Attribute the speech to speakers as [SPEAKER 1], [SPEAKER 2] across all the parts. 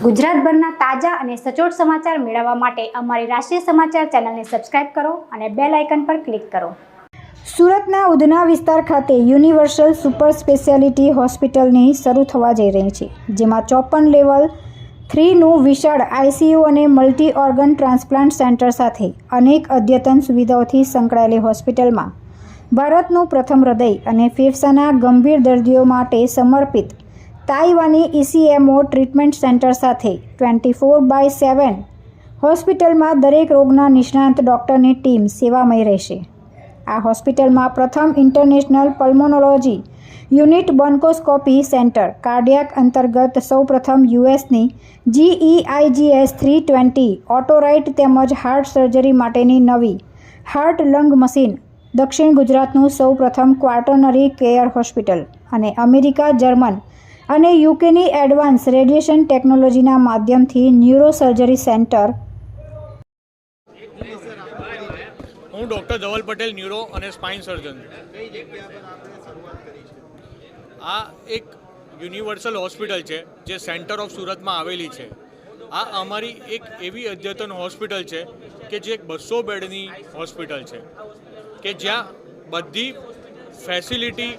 [SPEAKER 1] ગુજરાતભરના તાજા અને સચોટ સમાચાર મેળવવા માટે અમારી રાષ્ટ્રીય સમાચાર ચેનલને સબસ્ક્રાઇબ કરો અને બેલ આઇકન પર ક્લિક કરો। સુરતના ઉધના વિસ્તાર ખાતે યુનિવર્સલ સુપર સ્પેશિયાલિટી હોસ્પિટલની શરૂ થવા જઈ રહી છે, જેમાં 54 લેવલ 3નું વિશાળ આઈસીયુ અને મલ્ટી ઓર્ગન ટ્રાન્સપ્લાન્ટ સેન્ટર સાથે અનેક અદ્યતન સુવિધાઓથી સંકળાયેલી હોસ્પિટલમાં ભારતનું પ્રથમ હૃદય અને ફેફસાના ગંભીર દર્દીઓ માટે સમર્પિત તાઇવાની ECMO ટ્રીટમેન્ટ સેન્ટર સાથે 24/7 હોસ્પિટલમાં દરેક રોગના નિષ્ણાત ડૉક્ટરની ટીમ સેવામય રહેશે। આ હોસ્પિટલમાં પ્રથમ international pulmonology unit bronchoscopy centre cardiac અંતર્ગત સૌપ્રથમ યુએસની GEIGS 320 ઓટોરાઇટ તેમજ હાર્ટ સર્જરી માટેની નવી હાર્ટ લંગ મશીન, દક્ષિણ ગુજરાતનું સૌપ્રથમ ક્વાર્ટરનરી કેર હોસ્પિટલ અને અમેરિકા, જર્મન અને યુકેની એડવાન્સ રેડિયેશન ટેકનોલોજીના માધ્યમથી ન્યુરો સર્જરી સેન્ટર।
[SPEAKER 2] હું ડૉક્ટર ધવલ પટેલ, ન્યુરો અને સ્પાઇન સર્જન। આ એક યુનિવર્સલ હોસ્પિટલ છે જે સેન્ટર ઓફ સુરતમાં આવેલી છે। આ અમારી એક એવી અદ્યતન હોસ્પિટલ છે કે જે 200 બેડની હોસ્પિટલ છે કે જ્યાં બધી ફેસિલિટી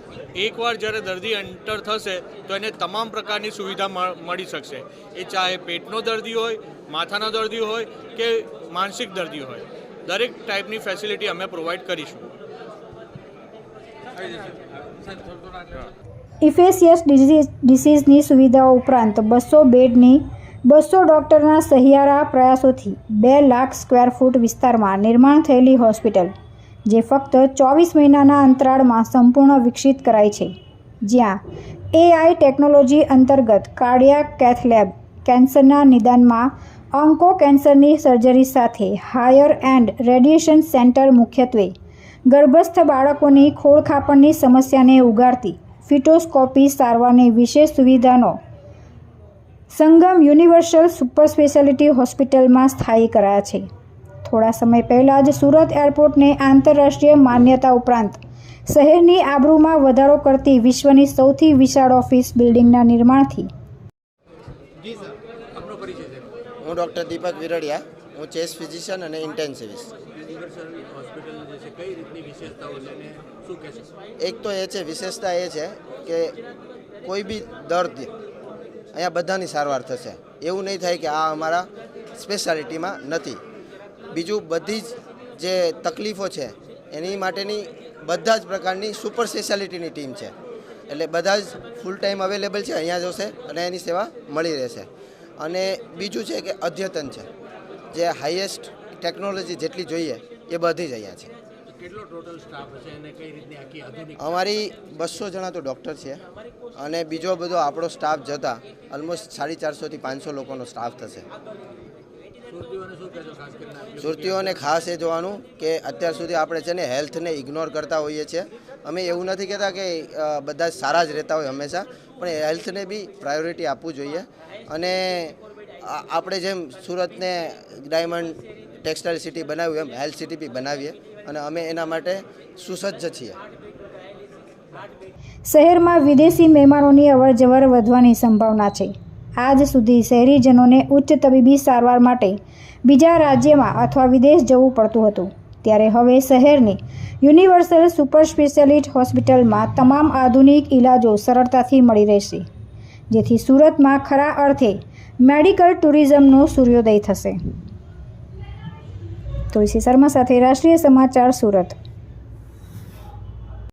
[SPEAKER 2] એકવાર જ્યારે દર્દી એન્ટર થશે તો એને તમામ પ્રકારની સુવિધા મળી શકશે। એ ચાહે પેટનો દર્દી હોય, માથાનો દર્દી હોય કે માનસિક દર્દી હોય, દરેક ટાઈપની ફેસિલિટી અમે પ્રોવાઈડ કરીશું।
[SPEAKER 1] ઇન્ફેક્શિયસ ડિસીઝની સુવિધાઓ ઉપરાંત 200 બેડની 200 ડૉક્ટરના સહિયારા પ્રયાસોથી 2 લાખ સ્ક્વેર ફૂટ વિસ્તારમાં નિર્માણ થયેલી હોસ્પિટલ, જે ફક્ત 24 મહિનાના અંતરાળમાં સંપૂર્ણ વિકસિત કરાઈ છે, જ્યાં AI ટેકનોલોજી અંતર્ગત કાર્ડિયાક કેથ લેબ, કેન્સરના નિદાનમાં ઓન્કો કેન્સરની સર્જરી સાથે હાયર એન્ડ રેડિયેશન સેન્ટર, મુખ્યત્વે ગર્ભસ્થ બાળકોની ખોળખાપણની સમસ્યાને ઉગારતી ફિટોસ્કોપી સારવારની વિશેષ સુવિધાનો સંગમ યુનિવર્સલ સુપર સ્પેશિયાલિટી હોસ્પિટલમાં સ્થાયી કરાયા છે। થોડા સમય પહેલાં જ સુરત એરપોર્ટને આંતરરાષ્ટ્રીય માન્યતા ઉપરાંત શહેરની આબરૂમાં વધારો કરતી વિશ્વની સૌથી વિશાળ ઓફિસ બિલ્ડિંગના નિર્માણથી।
[SPEAKER 3] હું ડૉક્ટર દીપક વિરડિયા, હું ચેસ્ટ ફિઝિશિયન અને ઇન્ટેન્સિવિસ્ટ। એક તો એ છે, વિશેષતા એ છે કે કોઈ બી દર્દ અહીંયા બધાની સારવાર થશે, એવું નહીં થાય કે આ અમારા સ્પેશિયાલિટીમાં નથી। બીજું, બધી જ જે તકલીફો છે એની માટેની બધા જ પ્રકારની સુપર સ્પેશિયાલિટીની ટીમ છે, એટલે બધા જ ફૂલ ટાઈમ અવેલેબલ છે, અહીંયા જશે અને એની સેવા મળી રહેશે। અને બીજું છે કે અદ્યતન છે, જે હાઈએસ્ટ ટેકનોલોજી જેટલી જોઈએ એ બધી જ અહીંયા છે।
[SPEAKER 4] કેટલો ટોટલ સ્ટાફ હશે અને કઈ રીતની આખી આધુનિક?
[SPEAKER 3] અમારી 200 જણા તો ડૉક્ટર છે અને બીજો બધો આપણો સ્ટાફ જતા ઓલમોસ્ટ 450 થી 500 લોકોનો સ્ટાફ થશે। સુરતીઓને ખાસ એ જોવાનું કે અત્યાર સુધી આપણે છે ને હેલ્થને ઇગ્નોર કરતા હોઈએ છીએ। અમે એવું નથી કહેતા કે બધા સારા જ રહેતા હોય હંમેશા, પણ હેલ્થને બી પ્રાયોરિટી આપવું જોઈએ। અને આપણે જેમ સુરતને ડાયમંડ ટેક્સટાઇલ સિટી બનાવ્યું એમ હેલ્થ સિટી બી બનાવીએ અને અમે એના માટે સુસજ્જ છીએ।
[SPEAKER 1] શહેરમાં વિદેશી મહેમાનોની અવરજવર વધવાની સંભાવના છે। આજ સુધી શહેરીજનોને ઉચ્ચ તબીબી સારવાર માટે બીજા રાજ્યમાં અથવા વિદેશ જવું પડતું હતું, ત્યારે હવે શહેરની યુનિવર્સલ સુપર સ્પેશિયાલિટી હોસ્પિટલમાં તમામ આધુનિક ઇલાજો સરળતાથી મળી રહેશે, જેથી સુરતમાં ખરા અર્થે મેડિકલ ટુરિઝમનો સૂર્યોદય થશે। તુલસી શર્મા સાથે રાષ્ટ્રીય સમાચાર, સુરત।